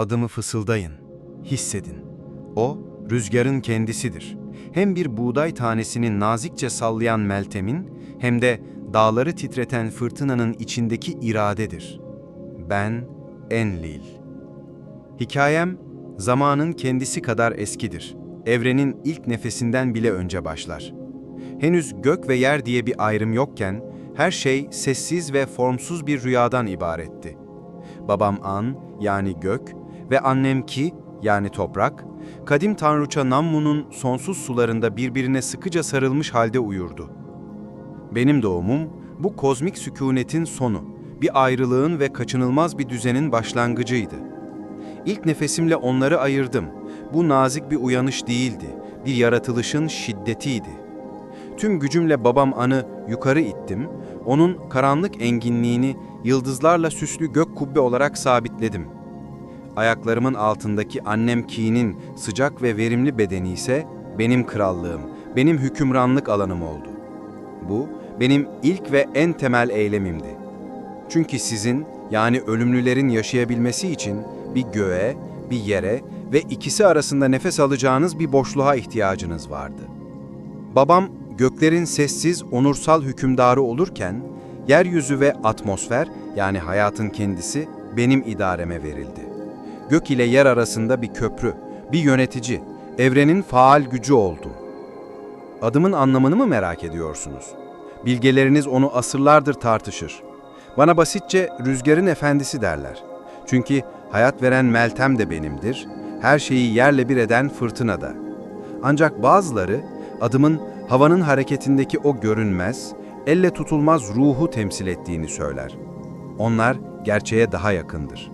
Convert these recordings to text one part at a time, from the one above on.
Adımı fısıldayın, hissedin. O, rüzgarın kendisidir. Hem bir buğday tanesini nazikçe sallayan Meltem'in, hem de dağları titreten fırtınanın içindeki iradedir. Ben Enlil. Hikayem, zamanın kendisi kadar eskidir. Evrenin ilk nefesinden bile önce başlar. Henüz gök ve yer diye bir ayrım yokken, her şey sessiz ve formsuz bir rüyadan ibaretti. Babam An, yani gök ve annem Ki, yani toprak, kadim tanrıça Nammu'nun sonsuz sularında birbirine sıkıca sarılmış halde uyurdu. Benim doğumum, bu kozmik sükunetin sonu, bir ayrılığın ve kaçınılmaz bir düzenin başlangıcıydı. İlk nefesimle onları ayırdım. Bu nazik bir uyanış değildi, bir yaratılışın şiddetiydi. Tüm gücümle babam An'ı yukarı ittim, onun karanlık enginliğini yıldızlarla süslü gök kubbe olarak sabitledim. Ayaklarımın altındaki annem Ki'nin sıcak ve verimli bedeni ise benim krallığım, benim hükümranlık alanım oldu. Bu, benim ilk ve en temel eylemimdi. Çünkü sizin, yani ölümlülerin yaşayabilmesi için bir göğe, bir yere ve ikisi arasında nefes alacağınız bir boşluğa ihtiyacınız vardı. Babam, göklerin sessiz, onursal hükümdarı olurken, yeryüzü ve atmosfer, yani hayatın kendisi, benim idareme verildi. Gök ile yer arasında bir köprü, bir yönetici, evrenin faal gücü oldum. Adımın anlamını mı merak ediyorsunuz? Bilgeleriniz onu asırlardır tartışır. Bana basitçe rüzgarın efendisi derler. Çünkü hayat veren Meltem de benimdir, her şeyi yerle bir eden fırtına da. Ancak bazıları adımın havanın hareketindeki o görünmez, elle tutulmaz ruhu temsil ettiğini söyler. Onlar gerçeğe daha yakındır.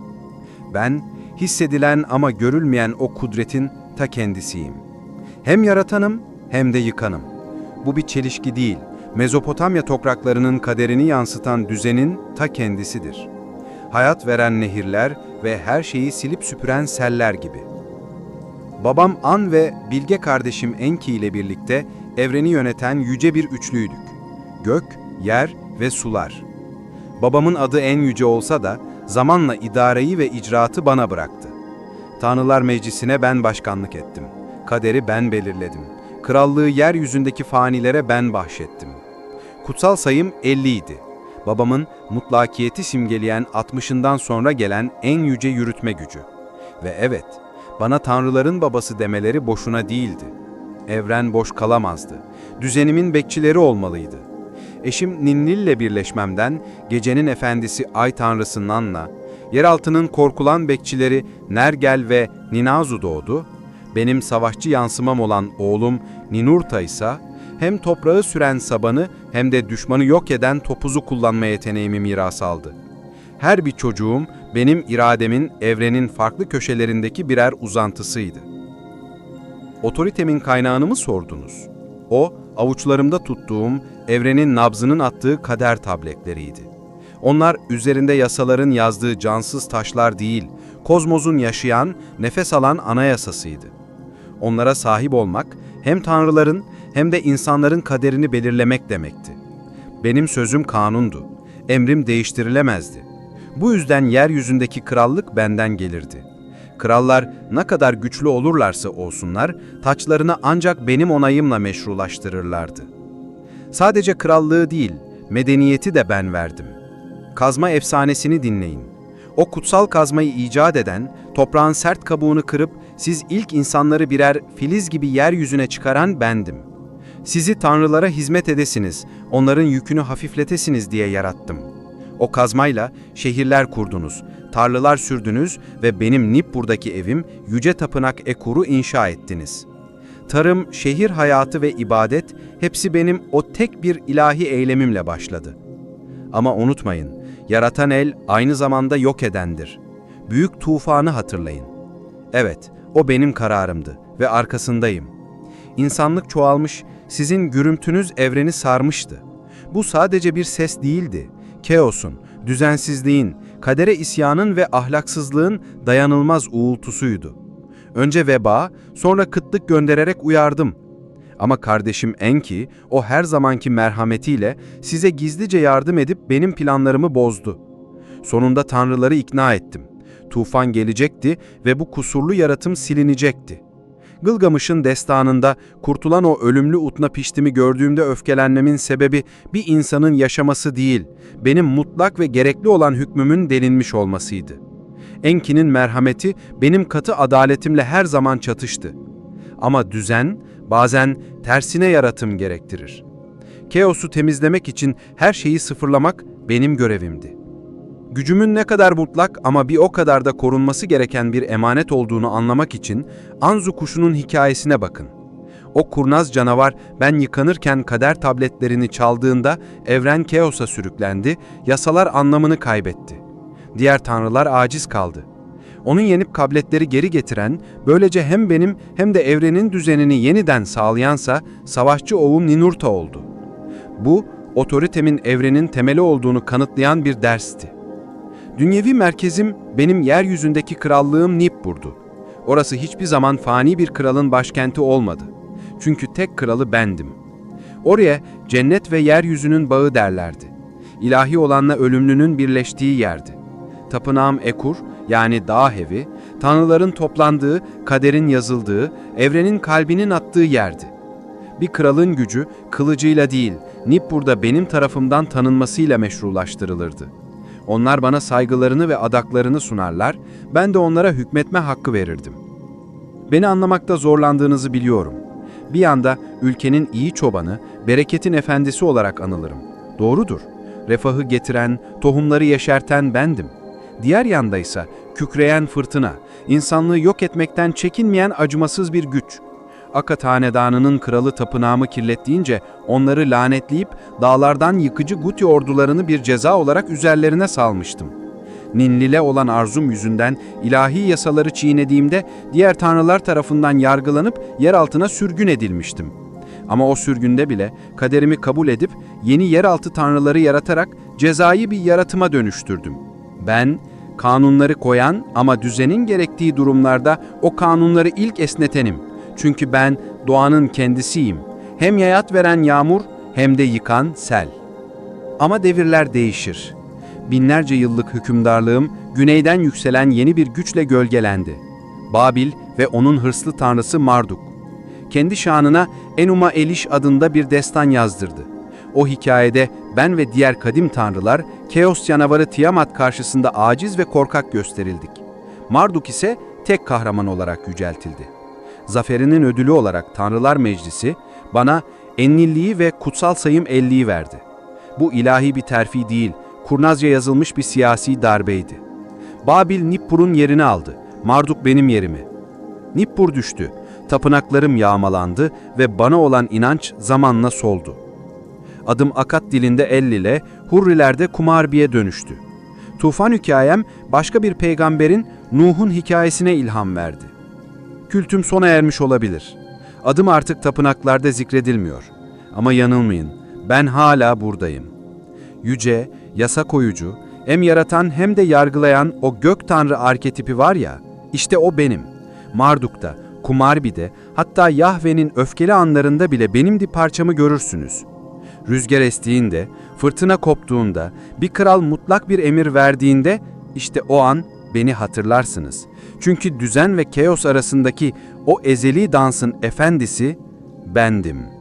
Ben, hissedilen ama görülmeyen o kudretin ta kendisiyim. Hem yaratanım hem de yıkanım. Bu bir çelişki değil, Mezopotamya topraklarının kaderini yansıtan düzenin ta kendisidir. Hayat veren nehirler ve her şeyi silip süpüren seller gibi. Babam An ve bilge kardeşim Enki ile birlikte evreni yöneten yüce bir üçlüydük. Gök, yer ve sular. Babamın adı en yüce olsa da zamanla idareyi ve icraatı bana bıraktı. Tanrılar Meclisi'ne ben başkanlık ettim. Kaderi ben belirledim. Krallığı yeryüzündeki fanilere ben bahşettim. Kutsal sayım 50 idi. Babamın mutlakiyeti simgeleyen 60'ından sonra gelen en yüce yürütme gücü. Ve evet, bana tanrıların babası demeleri boşuna değildi. Evren boş kalamazdı. Düzenimin bekçileri olmalıydı. Eşim Ninlil'le birleşmemden gecenin efendisi Ay tanrısı Nanna, yeraltının korkulan bekçileri Nergal ve Ninazu doğdu. Benim savaşçı yansımam olan oğlum Ninurta ise hem toprağı süren sabanı hem de düşmanı yok eden topuzu kullanma yeteneğimi miras aldı. Her bir çocuğum benim irademin evrenin farklı köşelerindeki birer uzantısıydı. Otoritemin kaynağını mı sordunuz? O, avuçlarımda tuttuğum evrenin nabzının attığı kader tabletleriydi. Onlar üzerinde yasaların yazdığı cansız taşlar değil, kozmosun yaşayan, nefes alan anayasasıydı. Onlara sahip olmak hem tanrıların hem de insanların kaderini belirlemek demekti. Benim sözüm kanundu, emrim değiştirilemezdi. Bu yüzden yeryüzündeki krallık benden gelirdi. Krallar ne kadar güçlü olurlarsa olsunlar, taçlarını ancak benim onayımla meşrulaştırırlardı. Sadece krallığı değil, medeniyeti de ben verdim. Kazma efsanesini dinleyin. O kutsal kazmayı icat eden, toprağın sert kabuğunu kırıp siz ilk insanları birer filiz gibi yeryüzüne çıkaran bendim. Sizi tanrılara hizmet edesiniz, onların yükünü hafifletesiniz diye yarattım. O kazmayla şehirler kurdunuz, tarlalar sürdünüz ve benim Nippur'daki evim Yüce Tapınak Ekur'u inşa ettiniz. Tarım, şehir hayatı ve ibadet hepsi benim o tek bir ilahi eylemimle başladı. Ama unutmayın, yaratan el aynı zamanda yok edendir. Büyük tufanı hatırlayın. Evet, o benim kararımdı ve arkasındayım. İnsanlık çoğalmış, sizin gürültünüz evreni sarmıştı. Bu sadece bir ses değildi. Keosun, düzensizliğin, kadere isyanın ve ahlaksızlığın dayanılmaz uğultusuydu. Önce veba, sonra kıtlık göndererek uyardım. Ama kardeşim Enki, o her zamanki merhametiyle size gizlice yardım edip benim planlarımı bozdu. Sonunda tanrıları ikna ettim. Tufan gelecekti ve bu kusurlu yaratım silinecekti. Gılgamış'ın destanında kurtulan o ölümlü Utnapiştim'i gördüğümde öfkelenmemin sebebi bir insanın yaşaması değil, benim mutlak ve gerekli olan hükmümün delinmiş olmasıydı. Enki'nin merhameti benim katı adaletimle her zaman çatıştı. Ama düzen bazen tersine yaratım gerektirir. Keosu temizlemek için her şeyi sıfırlamak benim görevimdi. Gücümün ne kadar mutlak ama bir o kadar da korunması gereken bir emanet olduğunu anlamak için Anzu kuşunun hikayesine bakın. O kurnaz canavar ben yıkanırken kader tabletlerini çaldığında evren keosa sürüklendi, yasalar anlamını kaybetti. Diğer tanrılar aciz kaldı. Onu yenip tabletleri geri getiren, böylece hem benim hem de evrenin düzenini yeniden sağlayansa savaşçı oğlum Ninurta oldu. Bu, otoritemin evrenin temeli olduğunu kanıtlayan bir dersti. Dünyevi merkezim benim yeryüzündeki krallığım Nippur'du. Orası hiçbir zaman fani bir kralın başkenti olmadı. Çünkü tek kralı bendim. Oraya cennet ve yeryüzünün bağı derlerdi. İlahi olanla ölümlünün birleştiği yerdi. Tapınağım Ekur, yani dağ evi, tanrıların toplandığı, kaderin yazıldığı, evrenin kalbinin attığı yerdi. Bir kralın gücü kılıcıyla değil, Nippur'da benim tarafımdan tanınmasıyla meşrulaştırılırdı. Onlar bana saygılarını ve adaklarını sunarlar, ben de onlara hükmetme hakkı verirdim. Beni anlamakta zorlandığınızı biliyorum. Bir yanda ülkenin iyi çobanı, bereketin efendisi olarak anılırım. Doğrudur. Refahı getiren, tohumları yeşerten bendim. Diğer yanda ise kükreyen fırtına, insanlığı yok etmekten çekinmeyen acımasız bir güç. Akat hanedanının kralı tapınağımı kirlettiğince onları lanetleyip dağlardan yıkıcı Guti ordularını bir ceza olarak üzerlerine salmıştım. Ninlil'e olan arzum yüzünden ilahi yasaları çiğnediğimde diğer tanrılar tarafından yargılanıp yer altına sürgün edilmiştim. Ama o sürgünde bile kaderimi kabul edip yeni yeraltı tanrıları yaratarak cezayı bir yaratıma dönüştürdüm. Ben, kanunları koyan ama düzenin gerektiği durumlarda o kanunları ilk esnetenim. Çünkü ben doğanın kendisiyim. Hem yayat veren yağmur hem de yıkan sel. Ama devirler değişir. Binlerce yıllık hükümdarlığım güneyden yükselen yeni bir güçle gölgelendi. Babil ve onun hırslı tanrısı Marduk. Kendi şanına Enuma Elish adında bir destan yazdırdı. O hikayede ben ve diğer kadim tanrılar Keos canavarı Tiamat karşısında aciz ve korkak gösterildik. Marduk ise tek kahraman olarak yüceltildi. Zaferinin ödülü olarak Tanrılar Meclisi bana Ennilliği ve kutsal sayım 50'yi verdi. Bu ilahi bir terfi değil, kurnazca yazılmış bir siyasi darbeydi. Babil Nippur'un yerini aldı, Marduk benim yerimi. Nippur düştü, tapınaklarım yağmalandı ve bana olan inanç zamanla soldu. Adım Akat dilinde Ellil'e, Hurrilerde Kumarbi'ye dönüştü. Tufan hikayem başka bir peygamberin Nuh'un hikayesine ilham verdi. Kültüm sona ermiş olabilir. Adım artık tapınaklarda zikredilmiyor. Ama yanılmayın, ben hala buradayım. Yüce, yasa koyucu, hem yaratan hem de yargılayan o gök tanrı arketipi var ya, işte o benim. Marduk'ta, Kumarbi'de, hatta Yahve'nin öfkeli anlarında bile benim bir parçamı görürsünüz. Rüzgar estiğinde, fırtına koptuğunda, bir kral mutlak bir emir verdiğinde, işte o an beni hatırlarsınız. Çünkü düzen ve keos arasındaki o ezeli dansın efendisi bendim.''